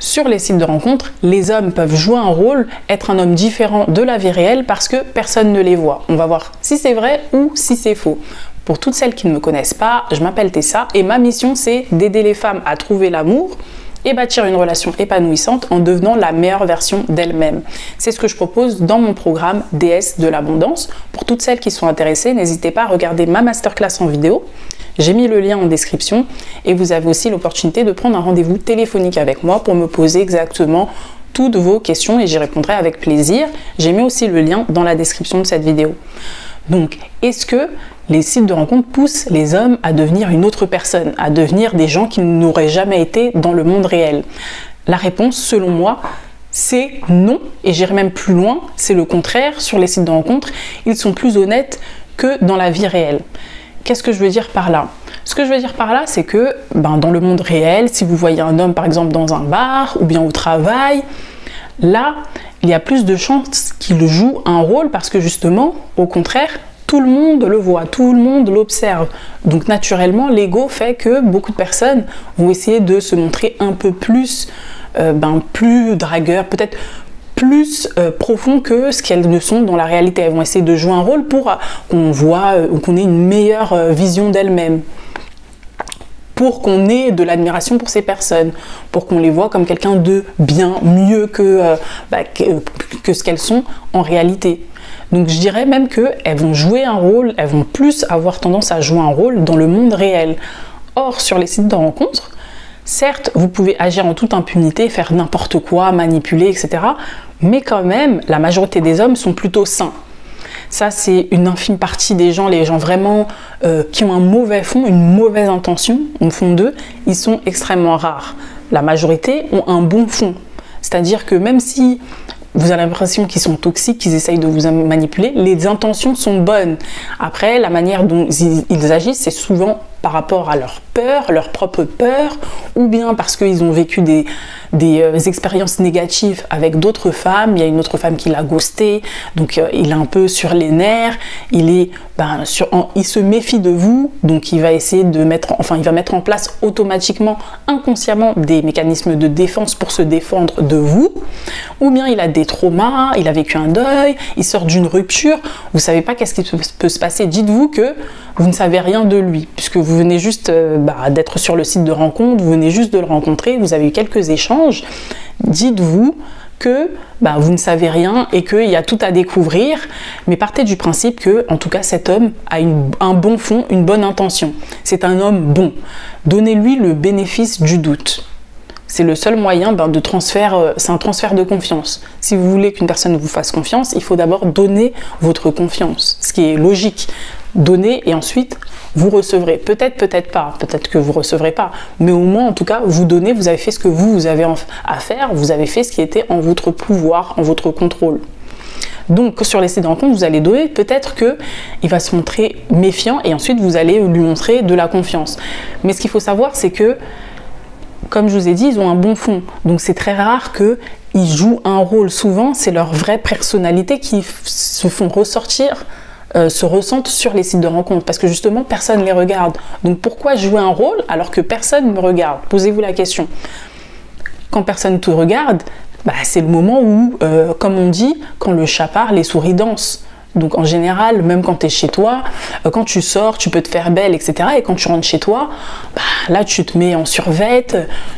Sur les sites de rencontres, les hommes peuvent jouer un rôle, être un homme différent de la vie réelle parce que personne ne les voit. On va voir si c'est vrai ou si c'est faux. Pour toutes celles qui ne me connaissent pas, je m'appelle Tessa et ma mission c'est d'aider les femmes à trouver l'amour et bâtir une relation épanouissante en devenant la meilleure version d'elles-mêmes. C'est ce que je propose dans mon programme Déesse de l'abondance. Pour toutes celles qui sont intéressées, n'hésitez pas à regarder ma masterclass en vidéo. J'ai mis le lien en description et vous avez aussi l'opportunité de prendre un rendez-vous téléphonique avec moi pour me poser exactement toutes vos questions et j'y répondrai avec plaisir. J'ai mis aussi le lien dans la description de cette vidéo. Donc, est-ce que les sites de rencontres poussent les hommes à devenir une autre personne, à devenir des gens qui n'auraient jamais été dans le monde réel? La réponse, selon moi, c'est non, et j'irai même plus loin, c'est le contraire. Sur les sites de rencontres, ils sont plus honnêtes que dans la vie réelle. Qu'est-ce que je veux dire par là? Ce que je veux dire par là, c'est que dans le monde réel, si vous voyez un homme par exemple dans un bar ou bien au travail, là, il y a plus de chances qu'il joue un rôle parce que justement, au contraire, tout le monde le voit, tout le monde l'observe. Donc naturellement, l'ego fait que beaucoup de personnes vont essayer de se montrer un peu plus, plus dragueurs, peut-être plus profond que ce qu'elles ne sont dans la réalité. Elles vont essayer de jouer un rôle pour qu'on voit, qu'on ait une meilleure vision d'elles-mêmes, pour qu'on ait de l'admiration pour ces personnes, pour qu'on les voit comme quelqu'un de bien, mieux que ce qu'elles sont en réalité. Donc je dirais même qu'elles vont jouer un rôle, elles vont plus avoir tendance à jouer un rôle dans le monde réel. Or, sur les sites de rencontres, certes, vous pouvez agir en toute impunité, faire n'importe quoi, manipuler, etc. Mais quand même, la majorité des hommes sont plutôt sains. Ça, c'est une infime partie des gens, les gens vraiment qui ont un mauvais fond, une mauvaise intention au fond d'eux, ils sont extrêmement rares. La majorité ont un bon fond. C'est-à-dire que même si vous avez l'impression qu'ils sont toxiques, qu'ils essayent de vous manipuler, les intentions sont bonnes. Après, la manière dont ils agissent, c'est souvent par rapport à leur peur, leur propre peur, ou bien parce qu'ils ont vécu des expériences négatives avec d'autres femmes. Il y a une autre femme qui l'a ghosté, donc il est un peu sur les nerfs, il se méfie de vous, donc il va essayer de mettre en place automatiquement, inconsciemment, des mécanismes de défense pour se défendre de vous, ou bien il a des traumas, il a vécu un deuil, il sort d'une rupture, vous savez pas qu'est-ce qui peut se passer. Dites-vous que vous ne savez rien de lui, puisque vous venez juste d'être sur le site de rencontre, vous venez juste de le rencontrer, vous avez eu quelques échanges. Dites-vous que vous ne savez rien et qu'il y a tout à découvrir, mais partez du principe que, en tout cas, cet homme a un bon fond, une bonne intention. C'est un homme bon. Donnez-lui le bénéfice du doute. C'est le seul moyen de transfert, c'est un transfert de confiance. Si vous voulez qu'une personne vous fasse confiance, il faut d'abord donner votre confiance, ce qui est logique. Donnez et ensuite vous recevrez. Peut-être, peut-être pas, peut-être que vous recevrez pas, mais au moins en tout cas vous donnez, vous avez fait ce que vous avez à faire, vous avez fait ce qui était en votre pouvoir, en votre contrôle. Donc sur les sites de rencontre, vous allez donner, peut-être qu'il va se montrer méfiant et ensuite vous allez lui montrer de la confiance. Mais ce qu'il faut savoir, c'est que, comme je vous ai dit, ils ont un bon fond. Donc c'est très rare qu'ils jouent un rôle. Souvent, c'est leur vraie personnalité qui se font ressortir, se ressentent sur les sites de rencontres. Parce que justement, personne ne les regarde. Donc pourquoi jouer un rôle alors que personne ne me regarde? Posez-vous la question. Quand personne ne te regarde, c'est le moment où, comme on dit, quand le chat parle, les souris dansent. Donc en général, même quand tu es chez toi, quand tu sors, tu peux te faire belle, etc. Et quand tu rentres chez toi, là tu te mets en survêt,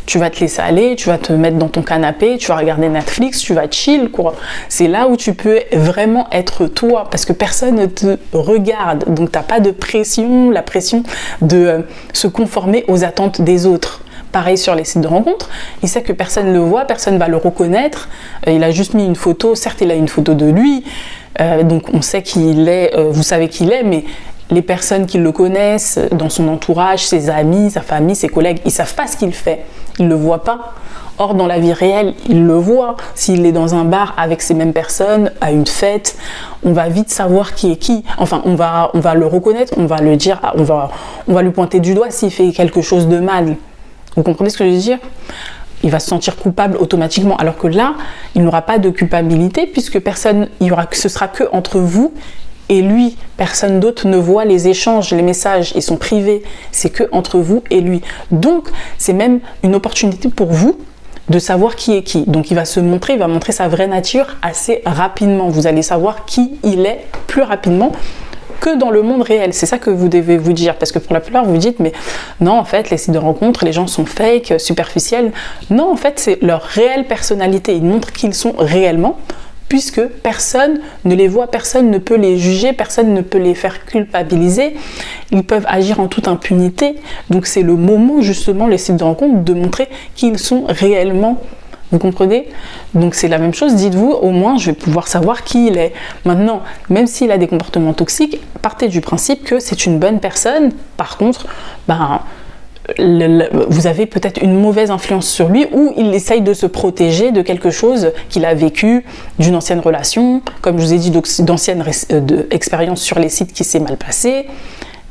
tu vas te laisser aller, tu vas te mettre dans ton canapé, tu vas regarder Netflix, tu vas chill, quoi. C'est là où tu peux vraiment être toi, parce que personne ne te regarde. Donc t'as pas de pression, la pression de se conformer aux attentes des autres. Pareil sur les sites de rencontres, il sait que personne ne le voit, personne ne va le reconnaître. Il a juste mis une photo, certes il a une photo de lui, donc on sait qui il est, vous savez qui il est, mais les personnes qui le connaissent, dans son entourage, ses amis, sa famille, ses collègues, ils ne savent pas ce qu'il fait, ils ne le voient pas. Or, dans la vie réelle, il le voit. S'il est dans un bar avec ces mêmes personnes, à une fête, on va vite savoir qui est qui. Enfin, on va le reconnaître, on va le dire, on va lui pointer du doigt s'il fait quelque chose de mal. Vous comprenez ce que je veux dire? Il va se sentir coupable automatiquement, alors que là, il n'aura pas de culpabilité puisque ce sera que entre vous et lui. Personne d'autre ne voit les échanges, les messages, ils sont privés. C'est que entre vous et lui. Donc, c'est même une opportunité pour vous de savoir qui est qui. Donc il va se montrer, il va montrer sa vraie nature assez rapidement. Vous allez savoir qui il est plus rapidement que dans le monde réel. C'est ça que vous devez vous dire, parce que pour la plupart vous vous dites mais non, en fait les sites de rencontres, les gens sont fake, superficiels. Non, en fait c'est leur réelle personnalité, ils montrent qui ils sont réellement, puisque personne ne les voit, personne ne peut les juger, personne ne peut les faire culpabiliser, ils peuvent agir en toute impunité. Donc c'est le moment justement, les sites de rencontres, de montrer qui ils sont réellement. Vous comprenez? Donc c'est la même chose, dites-vous, au moins je vais pouvoir savoir qui il est. Maintenant, même s'il a des comportements toxiques, partez du principe que c'est une bonne personne. Par contre, vous avez peut-être une mauvaise influence sur lui, ou il essaye de se protéger de quelque chose qu'il a vécu, d'une ancienne relation, comme je vous ai dit, d'anciennes expériences sur les sites qui s'est mal passé.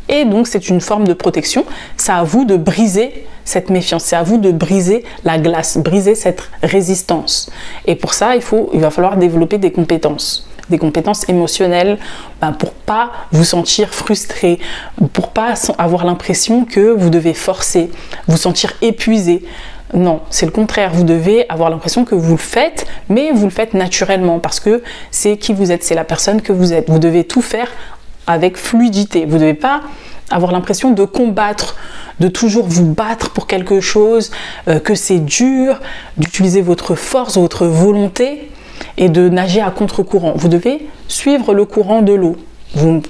Et donc c'est une forme de protection. C'est à vous de briser cette méfiance, c'est à vous de briser la glace, briser cette résistance. Et pour ça, il va falloir développer des compétences émotionnelles, pour pas vous sentir frustré, pour pas avoir l'impression que vous devez forcer, vous sentir épuisé. Non, c'est le contraire. Vous devez avoir l'impression que vous le faites, mais vous le faites naturellement, parce que c'est qui vous êtes, c'est la personne que vous êtes. Vous devez tout faire avec fluidité. Vous ne devez pas avoir l'impression de combattre, de toujours vous battre pour quelque chose, que c'est dur, d'utiliser votre force, votre volonté et de nager à contre-courant. Vous devez suivre le courant de l'eau. Vous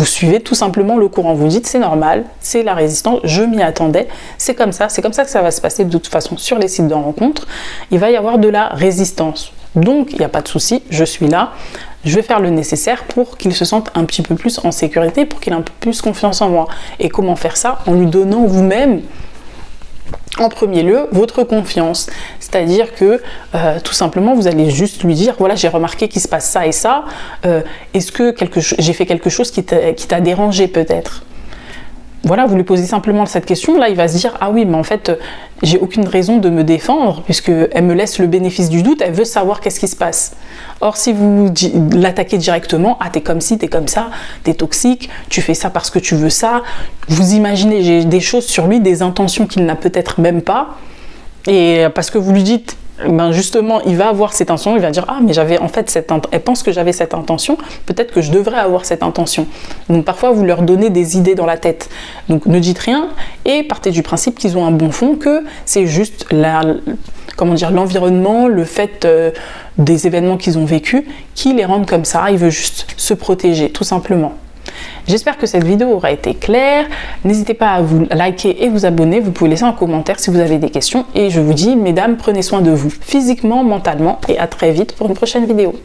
suivez tout simplement le courant. Vous dites c'est normal, c'est la résistance, je m'y attendais, c'est comme ça que ça va se passer de toute façon sur les sites de rencontres. Il va y avoir de la résistance. Donc il n'y a pas de souci, je suis là. Je vais faire le nécessaire pour qu'il se sente un petit peu plus en sécurité, pour qu'il ait un peu plus confiance en moi. Et comment faire ça? En lui donnant vous-même, en premier lieu, votre confiance. C'est-à-dire que tout simplement, vous allez juste lui dire, voilà, j'ai remarqué qu'il se passe ça et ça. Est-ce que j'ai fait quelque chose qui t'a dérangé peut-être? Voilà, vous lui posez simplement cette question, là il va se dire, ah oui, mais en fait, j'ai aucune raison de me défendre, puisqu'elle me laisse le bénéfice du doute, elle veut savoir qu'est-ce qui se passe. Or, si vous l'attaquez directement, ah t'es comme ci, t'es comme ça, t'es toxique, tu fais ça parce que tu veux ça, vous imaginez des choses sur lui, des intentions qu'il n'a peut-être même pas, et parce que vous lui dites, justement, il va avoir cette intention, il va dire « Ah, mais j'avais en fait elle pense que j'avais cette intention, peut-être que je devrais avoir cette intention. » Donc parfois, vous leur donnez des idées dans la tête. Donc ne dites rien et partez du principe qu'ils ont un bon fond, que c'est juste l'environnement, le fait des événements qu'ils ont vécus qui les rendent comme ça. Il veut juste se protéger, tout simplement. J'espère que cette vidéo aura été claire. N'hésitez pas à vous liker et vous abonner. Vous pouvez laisser un commentaire si vous avez des questions. Et je vous dis, mesdames, prenez soin de vous physiquement, mentalement. Et à très vite pour une prochaine vidéo.